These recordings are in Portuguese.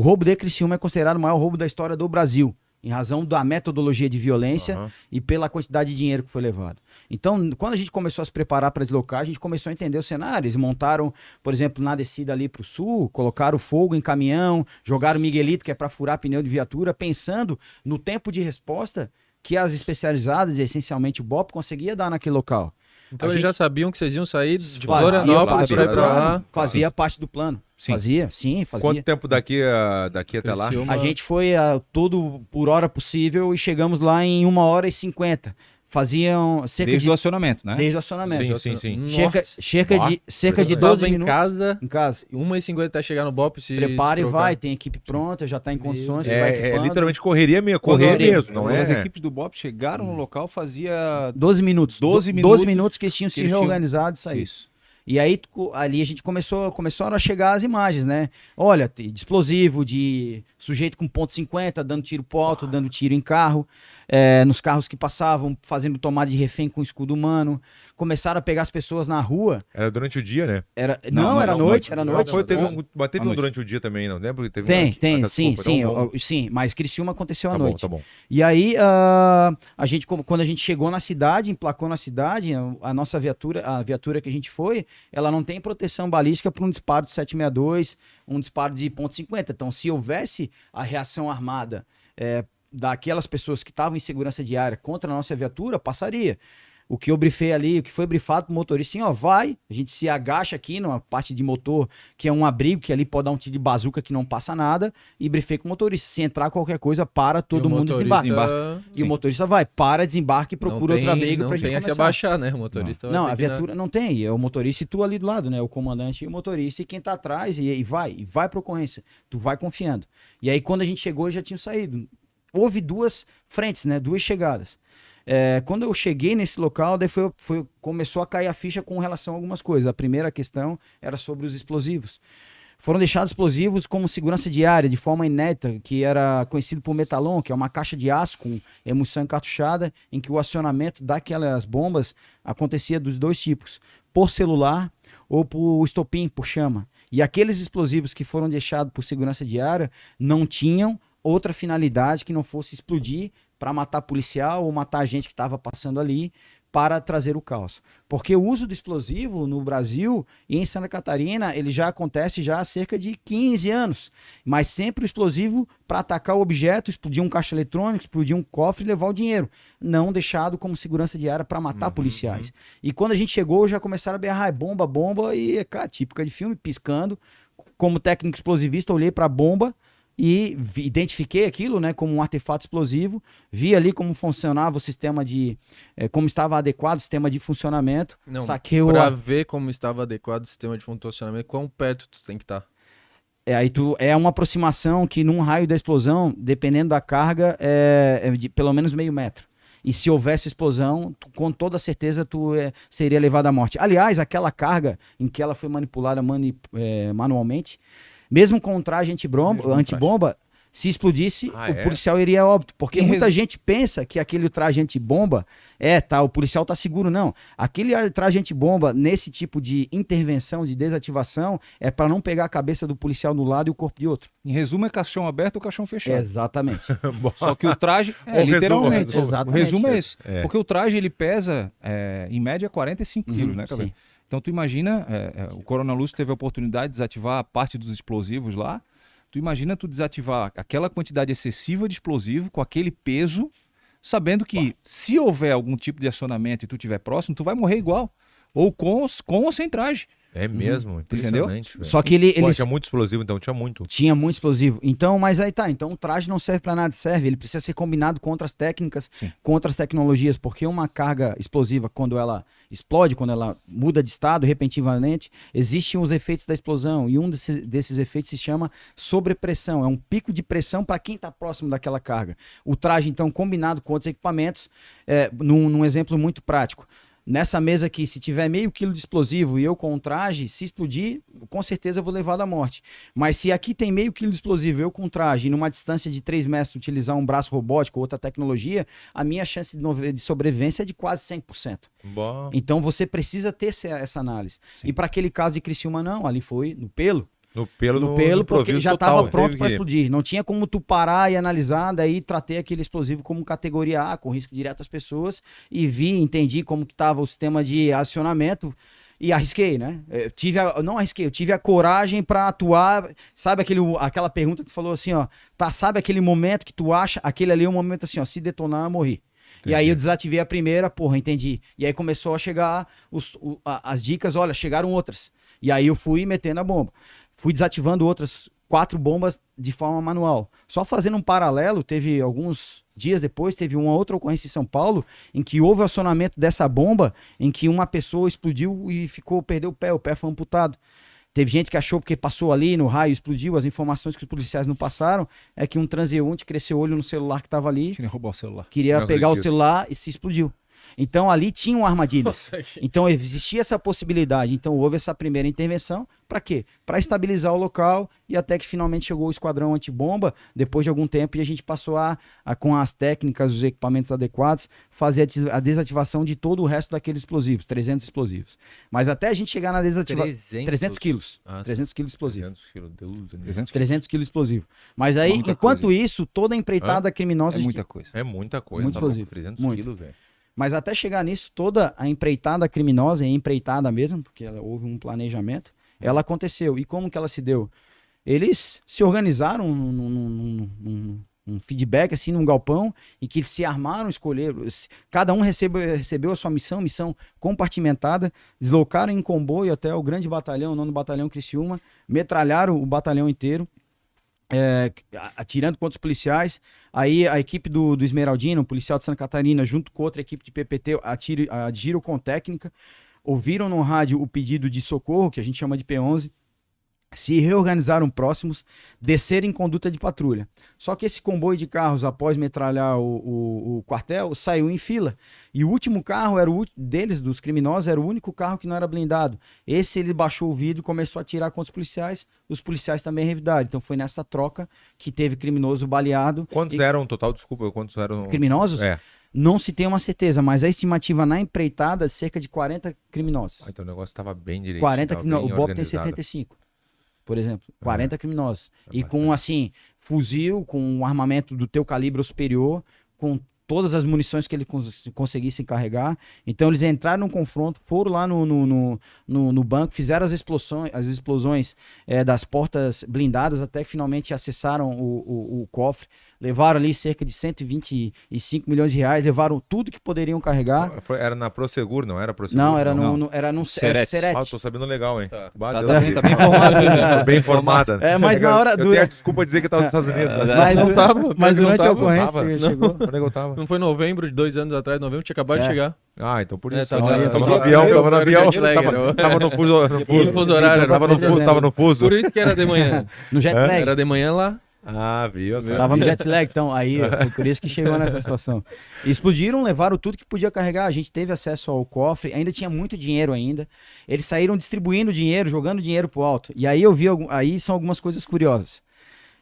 roubo de Criciúma é considerado o maior roubo da história do Brasil, em razão da metodologia de violência e pela quantidade de dinheiro que foi levado. Então, quando a gente começou a se preparar para deslocar, a gente começou a entender o cenário. Eles montaram, por exemplo, na descida ali para o sul, colocaram fogo em caminhão, jogaram Miguelito, que é para furar pneu de viatura, pensando no tempo de resposta que as especializadas, e essencialmente o BOP, conseguia dar naquele local. Então eles já sabiam que vocês iam sair de Florianópolis para ir para lá? Fazia parte do plano. Sim. Fazia. Quanto tempo daqui até lá? A gente foi tudo por hora possível e chegamos lá em 1h50. Faziam cerca Desde o acionamento, né? Desde o acionamento. Sim. Cerca de 12 em minutos. casa, em casa. 1h50 até chegar no BOP. Prepara e vai, tem equipe pronta, já está em condições. É literalmente correria mesmo, mesmo, não é? As equipes do BOP chegaram no local, fazia 12 minutos. 12 minutos que eles tinham se reorganizado e saído. Isso. E aí, ali a gente começaram a chegar as imagens, né? Olha, de explosivo, de sujeito com .50, dando tiro pro alto, dando tiro em carro, nos carros que passavam, fazendo tomada de refém com escudo humano. Começaram a pegar as pessoas na rua. Era durante o dia, né? Era noite. Mas teve durante o dia também, não lembra? Sim, mas Criciúma aconteceu à noite. Tá bom. E aí, quando a gente chegou na cidade, emplacou na cidade, a nossa viatura, a viatura que a gente foi, ela não tem proteção balística para um disparo de 762, um disparo de .50. Então, se houvesse a reação armada daquelas pessoas que estavam em segurança diária contra a nossa viatura, passaria. O que eu brifei ali, o que foi brifado pro motorista, assim, vai, a gente se agacha aqui numa parte de motor, que é um abrigo, que ali pode dar um tiro de bazuca que não passa nada, e brifei com o motorista. Se entrar qualquer coisa, para, todo mundo desembarque. E o motorista vai, para, desembarque e procura outro abrigo pra gente começar. Não tem a se abaixar, né? O motorista não, a viatura não tem, é o motorista e tu ali do lado, né? O comandante e o motorista, e quem tá atrás, e vai pra ocorrência. Tu vai confiando. E aí, quando a gente chegou, já tinham saído. Houve duas frentes, né? Duas chegadas. Quando eu cheguei nesse local, daí começou a cair a ficha com relação a algumas coisas. A primeira questão era sobre os explosivos. Foram deixados explosivos como segurança diária, de forma inédita, que era conhecido por metalon, que é uma caixa de aço com emulsão encartuchada, em que o acionamento daquelas bombas acontecia dos dois tipos, por celular ou por estopim, por chama. E aqueles explosivos que foram deixados por segurança diária não tinham outra finalidade que não fosse explodir para matar policial ou matar gente que estava passando ali para trazer o caos. Porque o uso do explosivo no Brasil e em Santa Catarina, ele já acontece já há cerca de 15 anos. Mas sempre o explosivo para atacar o objeto, explodir um caixa eletrônico, explodir um cofre e levar o dinheiro. Não deixado como segurança diária para matar policiais. E quando a gente chegou, já começaram a berrar, bomba, e, cara, típica de filme, piscando. Como técnico explosivista, olhei para a bomba e identifiquei aquilo, né, como um artefato explosivo, vi ali como funcionava o sistema como estava adequado o sistema de funcionamento. Não, para ver como estava adequado o sistema de funcionamento, quão perto tu tem que estar? É uma aproximação que num raio da explosão, dependendo da carga, é de pelo menos meio metro. E se houvesse explosão, com toda certeza tu seria levado à morte. Aliás, aquela carga em que ela foi manipulada manualmente, mesmo com um traje antibomba, se explodisse, o policial iria a óbito. Porque muita gente pensa que aquele traje antibomba o policial tá seguro. Não. Aquele traje antibomba, nesse tipo de intervenção, de desativação, é para não pegar a cabeça do policial de um lado e o corpo de outro. Em resumo, é caixão aberto ou caixão fechado. Exatamente. Só que o traje, literalmente. Exatamente. O resumo é esse. Porque o traje, ele pesa, em média, 45 quilos, né, Cabelo? Então, tu imagina, o Coronel Lúcio teve a oportunidade de desativar a parte dos explosivos lá. Tu imagina tu desativar aquela quantidade excessiva de explosivo com aquele peso, sabendo que se houver algum tipo de acionamento e tu estiver próximo, tu vai morrer igual. Ou com ou sem traje. É mesmo, entendeu? Só que ele tinha muito explosivo, então tinha muito. Tinha muito explosivo. Então, mas aí tá. Então o traje não serve para nada, serve. Ele precisa ser combinado com outras técnicas, com outras tecnologias, porque uma carga explosiva, quando ela explode, quando ela muda de estado repentinamente, existem os efeitos da explosão. E um desses efeitos se chama sobrepressão. É um pico de pressão para quem está próximo daquela carga. O traje, então, combinado com outros equipamentos, num exemplo muito prático. Nessa mesa aqui, se tiver meio quilo de explosivo e eu com um traje, se explodir, com certeza eu vou levar da morte. Mas se aqui tem meio quilo de explosivo, eu com um traje, e numa distância de 3 metros, utilizar um braço robótico ou outra tecnologia, a minha chance de sobrevivência é de quase 100%. Bom. Então você precisa ter essa análise. E para aquele caso de Criciúma, não, ali foi no pelo. No pelo, No pelo, porque improviso já total, estava pronto teve para que- explodir. Não tinha como tu parar e analisar, daí tratei aquele explosivo como categoria A, com risco direto às pessoas, e entendi como que estava o sistema de acionamento e arrisquei, né? Não arrisquei, eu tive a coragem para atuar. Sabe aquela pergunta que falou assim, ó, tá, sabe aquele momento que tu acha, aquele ali é o momento assim, ó, se detonar, eu morri. E aí eu desativei a primeira, porra, entendi. E aí começou a chegar as dicas, olha, chegaram outras. E aí eu fui metendo a bomba. Fui desativando outras 4 bombas de forma manual. Só fazendo um paralelo, teve alguns dias depois, teve uma outra ocorrência em São Paulo, em que houve o acionamento dessa bomba, em que uma pessoa explodiu e perdeu o pé foi amputado. Teve gente que achou porque passou ali no raio, explodiu. As informações que os policiais não passaram é que um transeunte cresceu o olho no celular que estava ali, Queria roubar o celular. queria Não pegar o acredito. celular e se explodiu. Então ali tinham armadilhas. Nossa, que- Então existia essa possibilidade. Então houve essa primeira intervenção. Para quê? Para estabilizar o local e até que finalmente chegou o esquadrão antibomba, depois de algum tempo, e a gente passou com as técnicas, os equipamentos adequados, fazer a desativação de todo o resto daqueles explosivos, 300 explosivos. Mas até a gente chegar na desativação... 300 quilos. Ah, 300 quilos explosivo. 300 quilos, Deus do céu. 300 300 quilos explosivo. Mas aí, Muita enquanto coisa. isso, toda a empreitada criminosa... é de- muita coisa. É muita coisa. Muito tá louco, explosivo. 300 Muito. quilos, velho. Mas até chegar nisso, toda a empreitada criminosa, e empreitada mesmo, porque houve um planejamento, ela aconteceu. E como que ela se deu? Eles se organizaram num feedback, assim, num galpão, em que se armaram, escolheram. Cada um recebeu a sua missão compartimentada, deslocaram em comboio até o grande batalhão, o 9º Batalhão Criciúma, metralharam o batalhão inteiro, atirando contra os policiais. Aí a equipe do Esmeraldino, um policial de Santa Catarina, junto com outra equipe de PPT, agiram com técnica, ouviram no rádio o pedido de socorro, que a gente chama de P11, se reorganizaram próximos, desceram em conduta de patrulha. Só que esse comboio de carros, após metralhar o quartel, saiu em fila. E o último carro era deles, dos criminosos, era o único carro que não era blindado. Esse ele baixou o vidro e começou a atirar contra os policiais também revidaram. Então foi nessa troca que teve criminoso baleado. Quantos eram, total, desculpa, quantos eram? Criminosos? É. Não se tem uma certeza, mas a estimativa na empreitada é cerca de 40 criminosos. Ah, então o negócio tava bem direito. 40 criminosos. O BOP tem 75, por exemplo. 40 criminosos. É E com, assim, fuzil, com um armamento do teu calibre superior, com todas as munições que ele conseguisse carregar. Então eles entraram num confronto, foram lá no banco, fizeram as explosões das portas blindadas, até que finalmente acessaram o cofre. Levaram ali cerca de 125 milhões de reais, levaram tudo que poderiam carregar. Era na Prosegur, não era Prosegur? Não, era Não. era no Serete. Serete. Ah, eu tô sabendo legal, hein? Tá. Bah, Tá, Deus tá me bem, livre. tá bem informado. né? Tô bem informada. É, mas na hora Eu do- tenho a desculpa de dizer que tava nos Estados Unidos. né? Mas, não tava, mas não durante a tava, ocorrência tava. chegou. Onde é que eu tava? Não foi novembro de 2 anos atrás, novembro tinha acabado de Certo. chegar. Ah, então por É, isso. tava- Tava no tava- avião, era tava no o avião. jet lag, era o- Tava no fuso. No fuso. Fuso horário, era Tava no fuso, tava no fuso. Por isso que era de manhã. No jet É? lag. Era de manhã lá. Ah, viu? sabe? Tava no jet lag, então aí foi por isso que chegou nessa situação. Explodiram, levaram tudo que podia carregar. A gente teve acesso ao cofre, ainda tinha muito dinheiro ainda. Eles saíram distribuindo dinheiro, jogando dinheiro pro alto. E aí eu vi, aí são algumas coisas curiosas.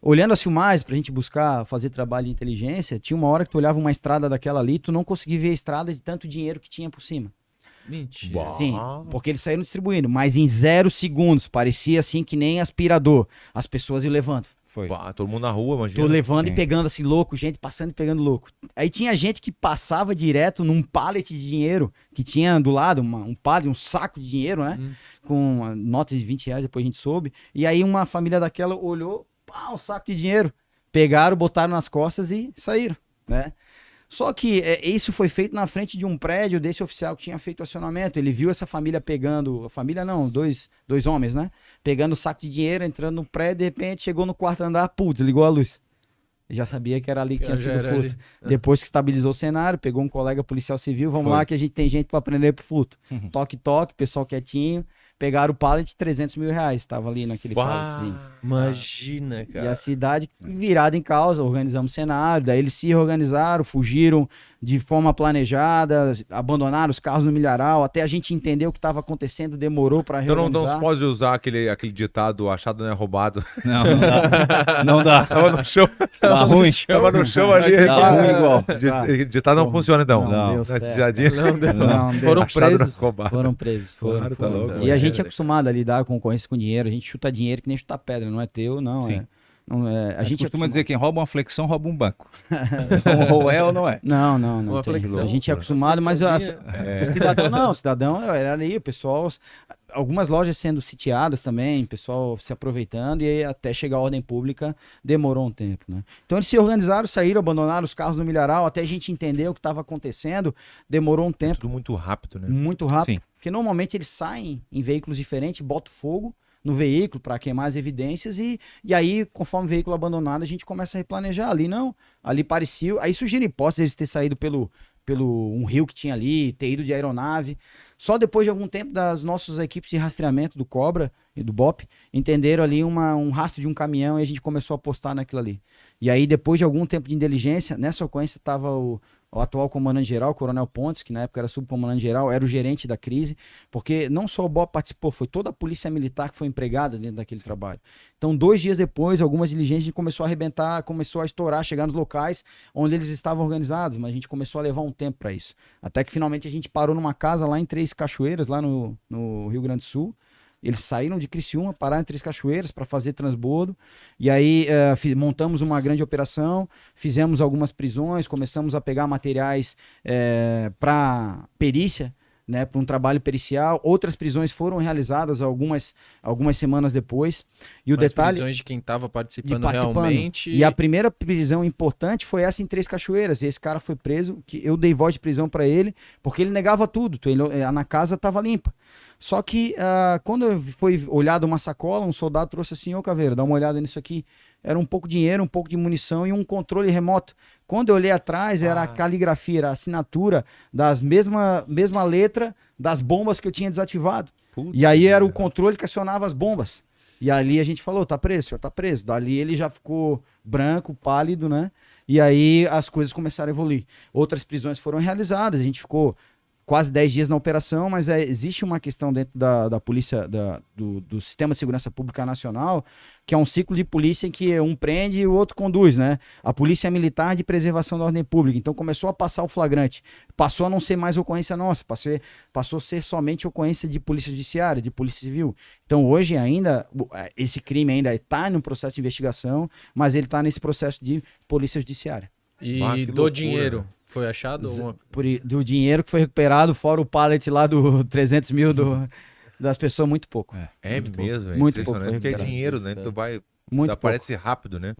Olhando as filmagens pra gente buscar fazer trabalho de inteligência, tinha uma hora que tu olhava uma estrada daquela ali, tu não conseguia ver a estrada de tanto dinheiro que tinha por cima. Mentira. Bah. Sim, porque eles saíram distribuindo, mas em 0 segundos, parecia assim que nem aspirador. As pessoas iam levando. Foi. Bah, todo mundo na rua, imagina. Tô levando Sim. e pegando assim, louco, gente passando e pegando louco. Aí tinha gente que passava direto num pallet de dinheiro, que tinha do lado um pallet, um saco de dinheiro, né? Com notas de 20 reais, depois a gente soube. E aí uma família daquela olhou, pá, um saco de dinheiro. Pegaram, botaram nas costas e saíram, né? Só que isso foi feito na frente de um prédio desse oficial que tinha feito o acionamento. Ele viu essa família pegando, família não, dois homens, né? Pegando o saco de dinheiro, entrando no prédio, de repente chegou no quarto andar, putz, ligou a luz. Ele já sabia que era ali que tinha Já sido era furto. Depois que estabilizou o cenário, pegou um colega policial civil, vamos Foi. lá que a gente tem gente pra prender pro furto. Toque, toque, pessoal quietinho. Pegaram o pallet, 300 mil reais, tava ali naquele palletzinho. Imagina, E cara. a cidade virada em causa, organizamos cenário, daí eles se reorganizaram, fugiram, de forma planejada, abandonaram os carros no milharal, até a gente entender o que estava acontecendo, demorou para Então reorganizar. não se pode usar aquele ditado, achado não é roubado. Não, não dá. Não dá. Tava no chão, Tá ruim. tava no chão ali. Tá ruim igual. Ditado não funciona então. Não deu Na certo. ditadinha, Não, deu. Não, deu. Foram achado não é presos. roubado. Foram presos. Claro, tá louco. E a gente é acostumado a lidar com concorrência com dinheiro, a gente chuta dinheiro que nem chutar pedra, não é teu, não. Sim. A gente costuma é dizer que quem rouba uma flexão rouba um banco. ou é ou não é? Não, Uma tem. flexão, A gente é pô. acostumado, mas o cidadão não, o cidadão era ali, o pessoal, algumas lojas sendo sitiadas também, o pessoal se aproveitando, e aí até chegar a ordem pública demorou um tempo, né? Então eles se organizaram, saíram, abandonaram os carros no milharal, até a gente entender o que estava acontecendo, demorou um tempo, Tudo muito rápido, né? muito rápido, Sim. porque normalmente eles saem em veículos diferentes, botam fogo no veículo para queimar as evidências e aí, conforme o veículo abandonado, a gente começa a replanejar. Ali não, ali parecia. Aí surgiram hipóteses de eles ter saído pelo um rio que tinha ali, ter ido de aeronave. Só depois de algum tempo das nossas equipes de rastreamento do Cobra e do BOP entenderam ali um rastro de um caminhão e a gente começou a apostar naquilo ali. E aí, depois de algum tempo de inteligência, nessa ocorrência estava o atual comandante-geral, o Coronel Pontes, que na época era subcomandante-geral, era o gerente da crise, porque não só o BOP participou, foi toda a polícia militar que foi empregada dentro daquele trabalho. Então, 2 dias depois, algumas diligências, a gente começou a arrebentar, começou a estourar, chegar nos locais onde eles estavam organizados, mas a gente começou a levar um tempo para isso. Até que finalmente a gente parou numa casa lá em Três Cachoeiras, lá no Rio Grande do Sul. Eles saíram de Criciúma, pararam em Três Cachoeiras para fazer transbordo. E aí montamos uma grande operação, fizemos algumas prisões, começamos a pegar materiais para perícia, né, para um trabalho pericial. Outras prisões foram realizadas algumas semanas depois. E o Mas detalhe prisões de quem estava participando realmente. E a primeira prisão importante foi essa em Três Cachoeiras. E esse cara foi preso, que eu dei voz de prisão para ele, porque ele negava tudo. Na casa estava limpa. Só que quando foi olhado uma sacola, um soldado trouxe assim: ô Caveira, dá uma olhada nisso aqui. Era um pouco de dinheiro, um pouco de munição e um controle remoto. Quando eu olhei atrás, era a caligrafia, era a assinatura das mesma letra das bombas que eu tinha desativado. Puta E aí era o merda. controle que acionava as bombas. E ali a gente falou: tá preso, senhor, tá preso. Dali ele já ficou branco, pálido, né? E aí as coisas começaram a evoluir. Outras prisões foram realizadas, a gente ficou quase 10 dias na operação, mas existe uma questão dentro da polícia, do Sistema de Segurança Pública Nacional, que é um ciclo de polícia em que um prende e o outro conduz, né? A polícia militar de preservação da ordem pública. Então começou a passar o flagrante. Passou a não ser mais ocorrência nossa, passou a ser somente ocorrência de polícia judiciária, de polícia civil. Então hoje ainda, esse crime ainda está no processo de investigação, mas ele está nesse processo de polícia judiciária. E que do loucura, dinheiro, né? foi achado? Alguma... Do dinheiro que foi recuperado, fora o pallet lá do 300 mil das pessoas, muito pouco. É mesmo, é Muito impressionante, pouco foi porque é recuperado. dinheiro, né? Tu vai, Muito pouco. desaparece rápido, né?